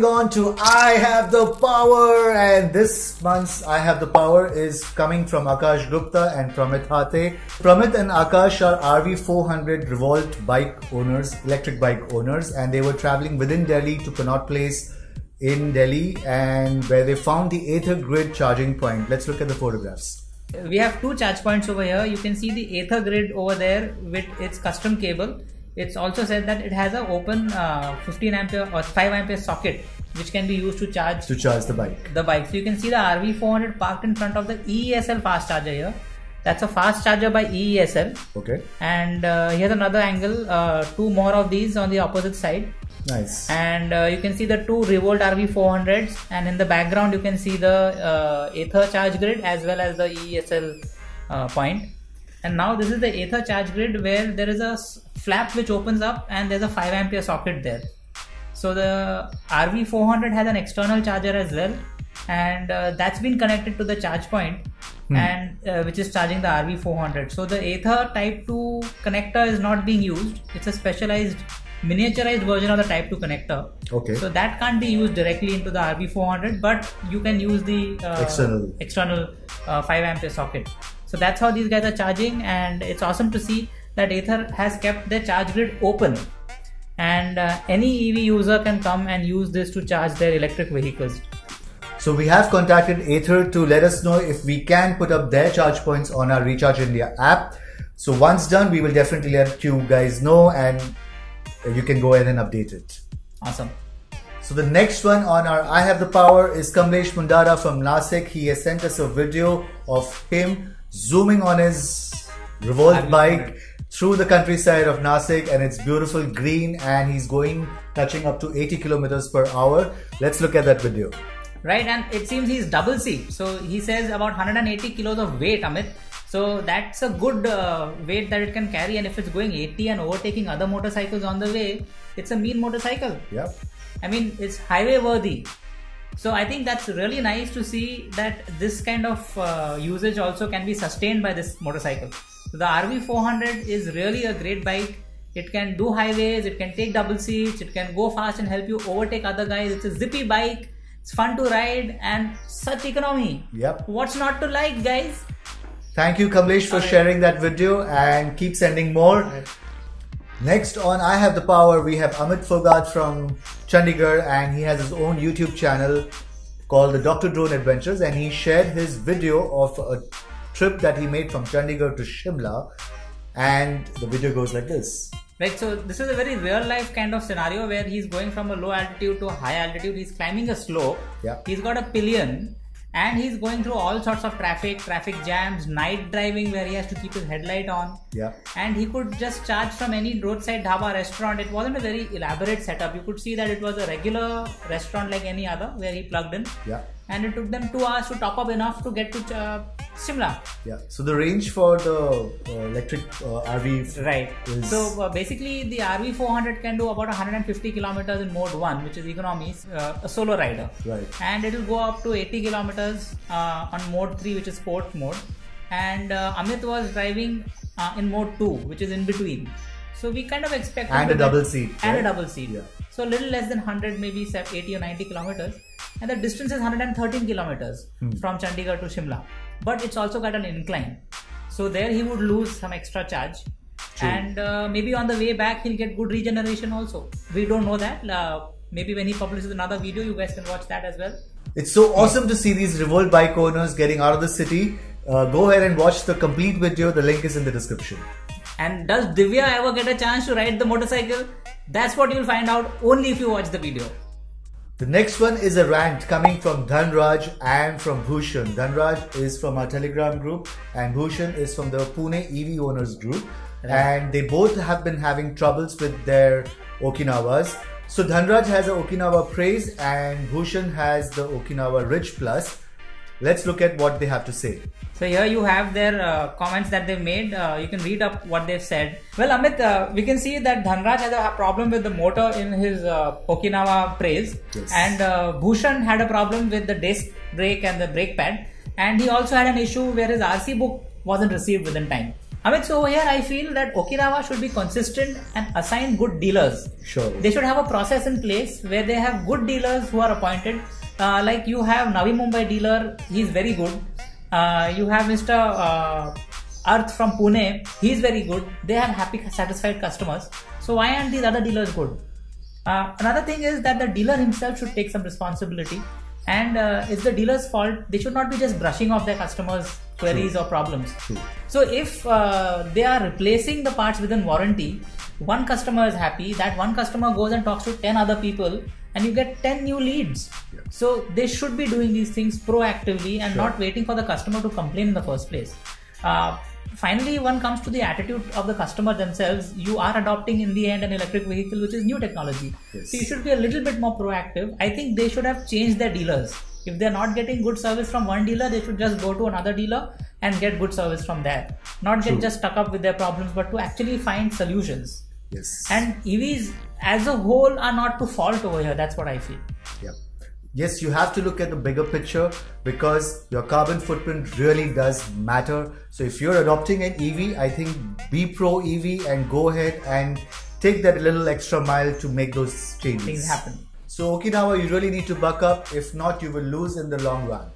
moving on to I Have the Power, and this month's I Have the Power is coming from Akash Gupta and Pramit. Pramit and Akash are RV400 Revolt bike owners, electric bike owners, and they were traveling within Delhi to Connaught Place in Delhi, and where they found the Ather grid charging point. Let's look at the photographs. We have two charge points over here. You can see the Ather grid over there with its custom cable. It's also said that it has an open 15 ampere or 5 ampere socket which can be used to charge the bike. So you can see the RV400 parked in front of the EESL fast charger here. That's a fast charger by EESL. Okay. And here's another angle, two more of these on the opposite side. Nice. And you can see the two Revolt RV400s, and in the background you can see the Ather charge grid as well as the EESL point. And now this is the Ather charge grid where there is a flap which opens up and there's a 5 ampere socket there. So the RV400 has an external charger as well, and that's been connected to the charge point and which is charging the RV400. So the Ather Type 2 connector is not being used. It's a specialized miniaturized version of the Type 2 connector. Okay. So that can't be used directly into the RV400, but you can use the external 5 ampere socket. So that's how these guys are charging, and it's awesome to see that Ather has kept their charge grid open, and any EV user can come and use this to charge their electric vehicles. So we have contacted Ather to let us know if we can put up their charge points on our Recharge India app. So once done, we will definitely let you guys know, and you can go ahead and update it. Awesome. So the next one on our I Have the Power is Kamlesh Mundada from Nashik. He has sent us a video of him zooming on his Revolt bike through the countryside of Nashik, and it's beautiful green, and he's touching up to 80 kilometers per hour. Let's look at that video. Right, and it seems he's double C. So he says about 180 kilos of weight, Amit. So that's a good weight that it can carry, and if it's going 80 and overtaking other motorcycles on the way, it's a mean motorcycle. Yep. I mean, it's highway worthy. So I think that's really nice to see that this kind of usage also can be sustained by this motorcycle. So the RV400 is really a great bike. It can do highways, it can take double seats, it can go fast and help you overtake other guys. It's a zippy bike, it's fun to ride, and such economy. Yep. What's not to like, guys? Thank you, Kamlesh, for sharing that video, and keep sending more. Next on I Have the Power, we have Amit Phogat from Chandigarh, and he has his own YouTube channel called the Dr. Drone Adventures, and he shared his video of a trip that he made from Chandigarh to Shimla, and the video goes like this. Right, so this is a very real life kind of scenario where he's going from a low altitude to a high altitude. He's climbing a slope. Yeah. He's got a pillion, and he's going through all sorts of traffic jams, night driving where he has to keep his headlight on. Yeah. And he could just charge from any roadside dhaba restaurant. It wasn't a very elaborate setup. You could see that it was a regular restaurant like any other where he plugged in. Yeah. And it took them 2 hours to top up enough to get to Shimla. Yeah. So the range for the electric RV is... So basically the RV400 can do about 150 kilometers in mode 1, which is economy, a solo rider. Right. And it will go up to 80 kilometers on mode 3, which is sport mode. And Amit was driving in mode 2, which is in between. So we kind of expected... And a double seat. And a double seat. Yeah. So a little less than 100, maybe 80 or 90 kilometers. And the distance is 113 kilometers from Chandigarh to Shimla. But it's also got an incline. So there he would lose some extra charge. True. And maybe on the way back he'll get good regeneration also. We don't know that. Maybe when he publishes another video, you guys can watch that as well. It's so awesome to see these Revolt bike owners getting out of the city. Go ahead and watch the complete video. The link is in the description. And does Divya ever get a chance to ride the motorcycle? That's what you'll find out only if you watch the video. The next one is a rant coming from Dhanraj and from Bhushan. Dhanraj is from our Telegram group, and Bhushan is from the Pune EV owners group. Right. And they both have been having troubles with their Okinawas. So Dhanraj has an Okinawa Praise and Bhushan has the Okinawa Ridge Plus. Let's look at what they have to say. So here you have their comments that they've made. You can read up what they've said. Well, Amit, we can see that Dhanraj has a problem with the motor in his Okinawa Praise. Yes. And Bhushan had a problem with the disc brake and the brake pad. And he also had an issue where his RC book wasn't received within time. Amit, so over here I feel that Okinawa should be consistent and assign good dealers. Sure. They should have a process in place where they have good dealers who are appointed. Like you have Navi Mumbai dealer, he's very good. You have Mr. Arth from Pune, he's very good. They have happy, satisfied customers. So why aren't these other dealers good? Another thing is that the dealer himself should take some responsibility, and it's the dealer's fault. They should not be just brushing off their customers' queries or problems. So if they are replacing the parts within warranty, one customer is happy, that one customer goes and talks to 10 other people and you get 10 new leads. So they should be doing these things proactively and not waiting for the customer to complain in the first place. Finally, one comes to the attitude of the customer themselves. You are adopting in the end an electric vehicle which is new technology. So you should be a little bit more proactive. I think they should have changed their dealers. If they're not getting good service from one dealer, they should just go to another dealer and get good service from there. Not get just stuck up with their problems, but to actually find solutions. And EVs as a whole are not to fault over here. That's what I feel. Yes, you have to look at the bigger picture because your carbon footprint really does matter. So if you're adopting an EV, I think be pro EV and go ahead and take that little extra mile to make those changes. Things happen. So Okinawa, you really need to buck up. If not, you will lose in the long run.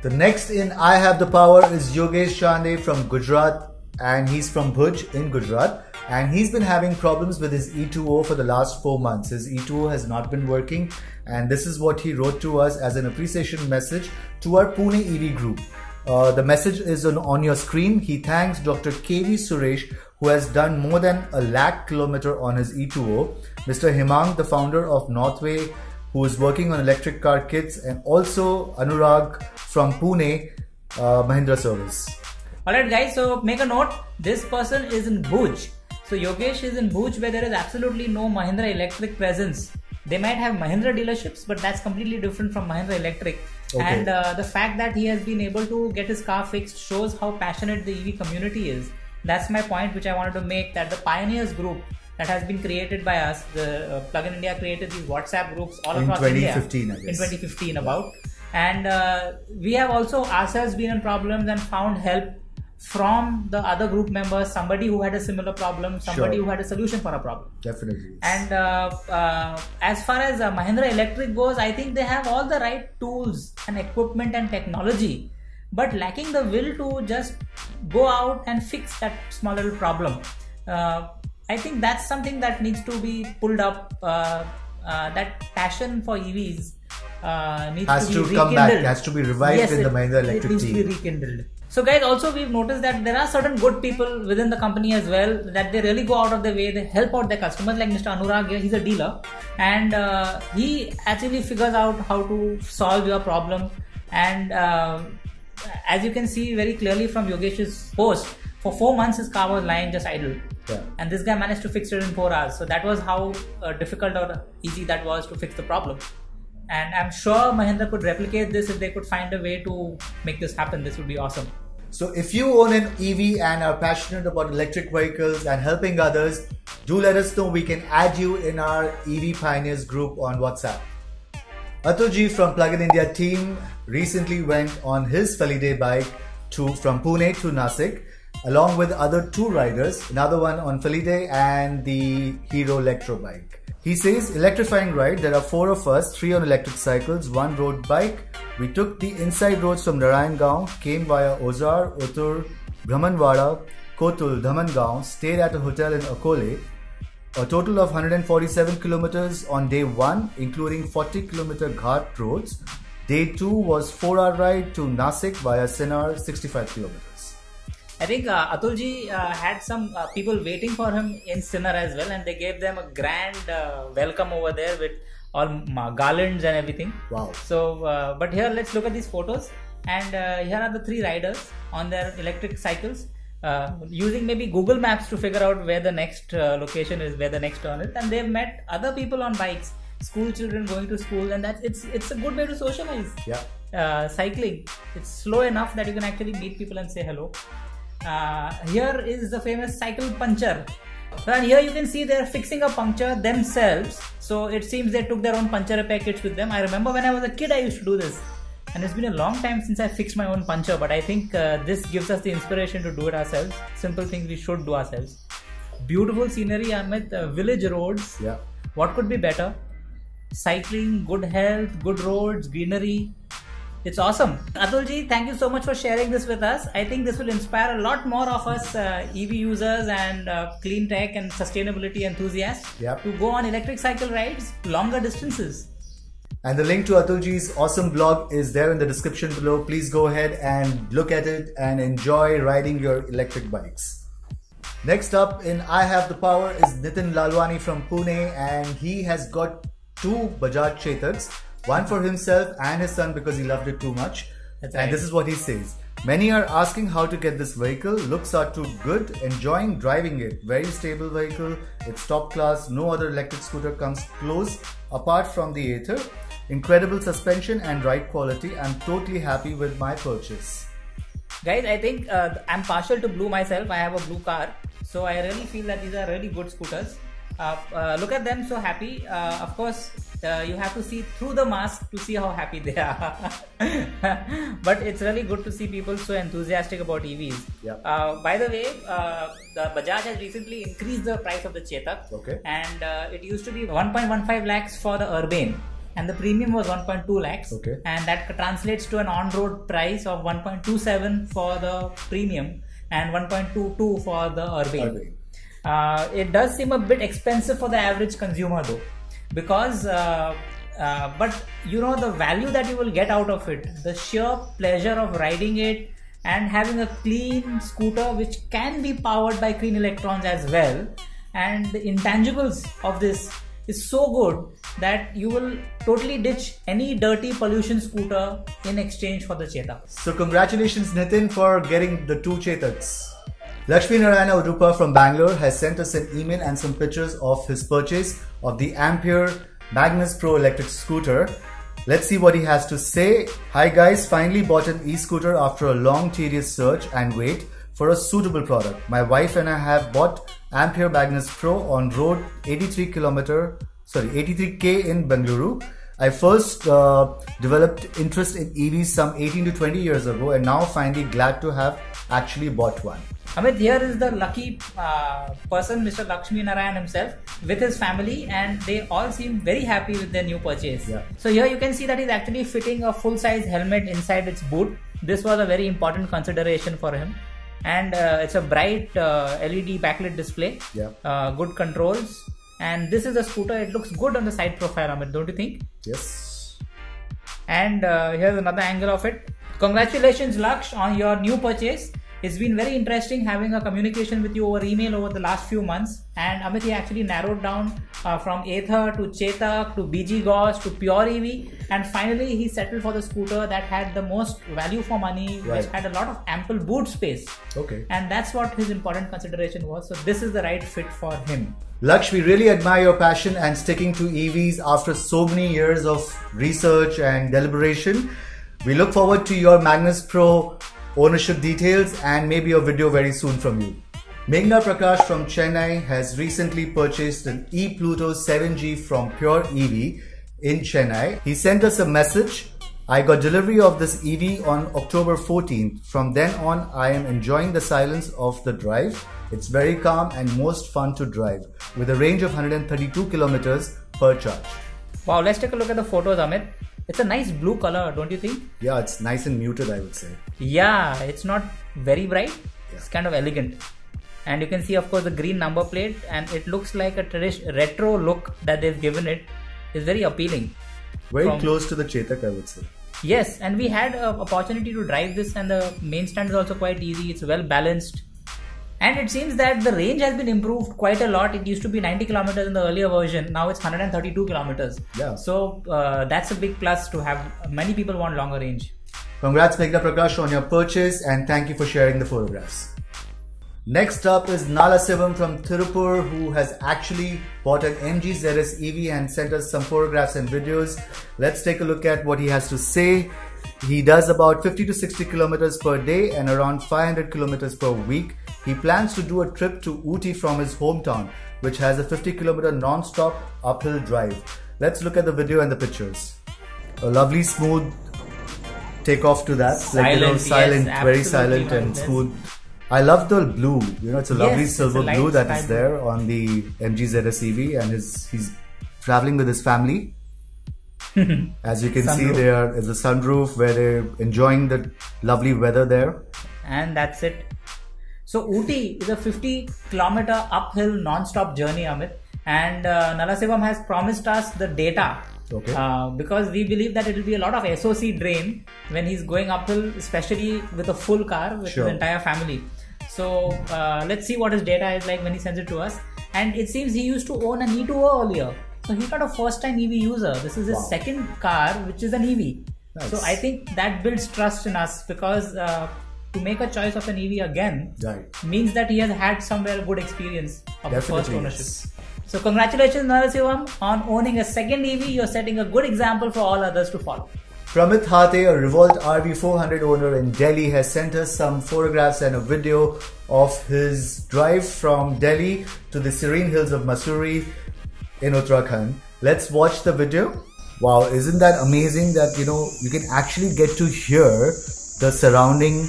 The next in I Have the Power is Yogesh Chande from Gujarat, and he's from Bhuj in Gujarat. And he's been having problems with his E2O for the last 4 months. His E2O has not been working, and this is what he wrote to us as an appreciation message to our Pune EV group. The message is on your screen. He thanks Dr. KV Suresh, who has done more than 1 lakh kilometers on his E2O, Mr. Himang, the founder of Northway, who is working on electric car kits, and also Anurag from Pune, Mahindra Service. Alright guys, so make a note, this person is in Bhuj. So Yogesh is in Bhuj, where there is absolutely no Mahindra Electric presence. They might have Mahindra dealerships, but that's completely different from Mahindra Electric. And the fact that he has been able to get his car fixed shows how passionate the EV community is. That's my point which I wanted to make, that the Pioneers group that has been created by us, the Plug in India created these WhatsApp groups all across India. In 2015 about. And we have also ourselves been in problems and found help from the other group members, somebody who had a similar problem, somebody who had a solution for a problem. Definitely. And as far as Mahindra Electric goes, I think they have all the right tools and equipment and technology, but lacking the will to just go out and fix that small little problem. I think that's something that needs to be pulled up. That passion for EVs needs to be come back, has to be revived in the Mahindra Electric team. It needs to be rekindled. So guys, also we've noticed that there are certain good people within the company as well, that they really go out of their way, they help out their customers, like Mr. Anurag here, he's a dealer, and he actually figures out how to solve your problem. And as you can see very clearly from Yogesh's post, for 4 months his car was lying just idle. And this guy managed to fix it in 4 hours. So that was how difficult or easy that was to fix the problem. And I'm sure Mahindra could replicate this if they could find a way to make this happen. This would be awesome. So if you own an EV and are passionate about electric vehicles and helping others, do let us know. We can add you in our EV Pioneers group on WhatsApp. Ather from Plug in India team recently went on his Feliday bike from Pune to Nashik, along with other 2 riders, another one on Feliday and the Hero Electro bike. He says, electrifying ride, there are 4 of us, 3 on electric cycles, 1 road bike. We took the inside roads from Narayangaon, came via Ozar, Uttur, Brahmanwada, Kotul, Dhamangaon, stayed at a hotel in Akole. A total of 147 kilometers on day 1, including 40 kilometer ghat roads. Day 2 was 4-hour ride to Nashik via Sinnar, 65 kilometers. I think Atulji had some people waiting for him in Sinnar as well, and they gave them a grand welcome over there with all garlands and everything. Wow. So, but here let's look at these photos, and here are the 3 riders on their electric cycles, using maybe Google Maps to figure out where the next location is, where the next turn is, and they've met other people on bikes, school children going to school, and it's a good way to socialize. Cycling, it's slow enough that you can actually meet people and say hello. Here is the famous cycle puncture, and here you can see they're fixing a puncture themselves. So it seems they took their own puncture repair kits with them. I remember when I was a kid I used to do this, And it's been a long time since I fixed my own puncher, but I think this gives us the inspiration to do it ourselves. Simple things we should do ourselves. Beautiful scenery, Amit, village roads. Yeah. What could be better? Cycling, good health, good roads, greenery. It's awesome. Atulji, thank you so much for sharing this with us. I think this will inspire a lot more of us EV users and clean tech and sustainability enthusiasts to go on electric cycle rides longer distances. And the link to Atulji's awesome blog is there in the description below. Please go ahead and look at it and enjoy riding your electric bikes. Next up in I Have the Power is Nitin Lalwani from Pune, and he has got 2 Bajaj Chetaks. One for himself and his son because he loved it too much. And this is what he says. Many are asking how to get this vehicle. Looks are too good. Enjoying driving it. Very stable vehicle. It's top class. No other electric scooter comes close apart from the Ather. Incredible suspension and ride quality. I'm totally happy with my purchase. Guys, I think I'm partial to blue myself. I have a blue car. So I really feel that these are really good scooters. Look at them, so happy. Of course, you have to see through the mask to see how happy they are. But it's really good to see people so enthusiastic about EVs. Yep. By the way, the Bajaj has recently increased the price of the Chetak. Okay. And it used to be 1.15 lakhs for the Urbane. And the premium was 1.2 lakhs. Okay. And that translates to an on-road price of 1.27 for the premium and 1.22 for the Urbane. It does seem a bit expensive for the average consumer though, because but you know the value that you will get out of it, the sheer pleasure of riding it and having a clean scooter which can be powered by clean electrons as well, and the intangibles of this is so good that you will totally ditch any dirty pollution scooter in exchange for the Chetak. So congratulations Nitin for getting the 2 Chetaks. Lakshmi Narayana Udupa from Bangalore has sent us an email and some pictures of his purchase of the Ampere Magnus Pro electric scooter. Let's see what he has to say. Hi guys, finally bought an e-scooter after a long tedious search and wait for a suitable product. My wife and I have bought Ampere Magnus Pro on road 83k in Bengaluru. I first developed interest in EVs some 18 to 20 years ago and now finally glad to have actually bought one. Amit, here is the lucky person, Mr. Lakshmi Narayan himself, with his family, and they all seem very happy with their new purchase. Yeah. So here you can see that he's actually fitting a full-size helmet inside its boot. This was a very important consideration for him. And it's a bright LED backlit display, good controls. And this is a scooter, it looks good on the side profile, Amit, don't you think? Yes. And here's another angle of it. Congratulations, Laksh, on your new purchase. It's been very interesting having a communication with you over email over the last few months. And Amit, he actually narrowed down from Ather to Chetak to BG Gauss to Pure EV. And finally, he settled for the scooter that had the most value for money, which had a lot of ample boot space. Okay. And that's what his important consideration was. So this is the right fit for him. Laksh, we really admire your passion and sticking to EVs after so many years of research and deliberation. We look forward to your Magnus Pro ownership details and maybe a video very soon from you. Meghna Prakash from Chennai has recently purchased an ePluto 7G from Pure EV in Chennai. He sent us a message. I got delivery of this EV on October 14th. From then on, I am enjoying the silence of the drive. It's very calm and most fun to drive with a range of 132 kilometers per charge. Wow, let's take a look at the photos, Amit. It's a nice blue color, don't you think? Yeah, it's nice and muted, I would say. Yeah, it's not very bright. It's kind of elegant. And you can see, of course, the green number plate, and it looks like a retro look that they've given it. It's very appealing. Very close to the Chetak, I would say. Yes, and we had an opportunity to drive this, and the main stand is also quite easy. It's well balanced. And it seems that the range has been improved quite a lot. It used to be 90 kilometers in the earlier version. Now it's 132 kilometers. Yeah. So that's a big plus to have. Many people want longer range. Congrats Meghna Prakash on your purchase and thank you for sharing the photographs. Next up is Nala Sivam from Tirupur, who has actually bought an MG ZS EV and sent us some photographs and videos. Let's take a look at what he has to say. He does about 50 to 60 kilometers per day and around 500 kilometers per week. He plans to do a trip to Ooty from his hometown, which has a 50 kilometer non-stop uphill drive. Let's look at the video and the pictures. A lovely smooth take off to that. Silent, yes, very silent and smooth. I love the blue. It's a lovely silver blue that is there on the MG ZS EV, and he's traveling with his family. As you can see, there is a sunroof where they're enjoying the lovely weather there. And that's it. So Ooty is a 50-kilometer uphill non-stop journey, Amit. And Nalasevam has promised us the data. Okay. Because we believe that it will be a lot of SOC drain when he's going uphill, especially with a full car with his entire family. So let's see what his data is like when he sends it to us. And it seems he used to own an E2O earlier. So he's not a first-time EV user. This is his second car, which is an EV. Nice. So I think that builds trust in us, because to make a choice of an EV again means that he has had somewhere a good experience of the first ownership. Yes. So congratulations, Narasimham, on owning a second EV. You're setting a good example for all others to follow. Pramit, a Revolt RV400 owner in Delhi, has sent us some photographs and a video of his drive from Delhi to the serene hills of Mussoorie in Uttarakhand. Let's watch the video. Wow, isn't that amazing that you can actually get to hear the surrounding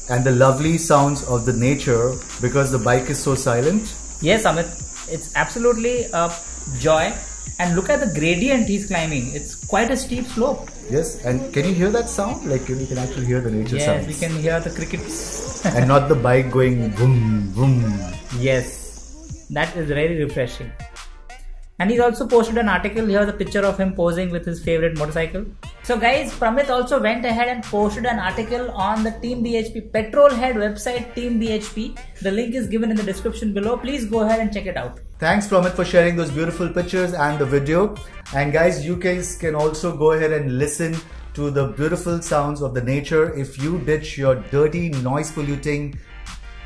and the lovely sounds of the nature because the bike is so silent? Yes, Amit, it's absolutely a joy. And look at the gradient he's climbing. It's quite a steep slope. Yes, and can you hear that sound? Like you can actually hear the nature sounds. Yes, we can hear the crickets. And not the bike going vroom, vroom. Yes, that is very refreshing. And he's also posted an article. Here's a picture of him posing with his favorite motorcycle. So guys, Pramit also went ahead and posted an article on the Team BHP petrol head website, Team BHP. The link is given in the description below. Please go ahead and check it out. Thanks Pramit for sharing those beautiful pictures and the video. And guys, you guys can also go ahead and listen to the beautiful sounds of the nature if you ditch your dirty, noise polluting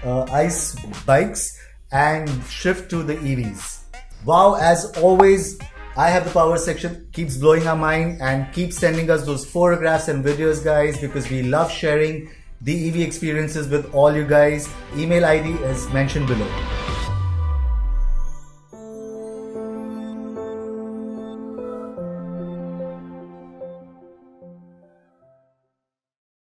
ICE bikes and shift to the EVs. Wow, as always, I Have the Power section keeps blowing our mind, and keep sending us those photographs and videos, guys, because we love sharing the EV experiences with all you guys. Email ID is mentioned below.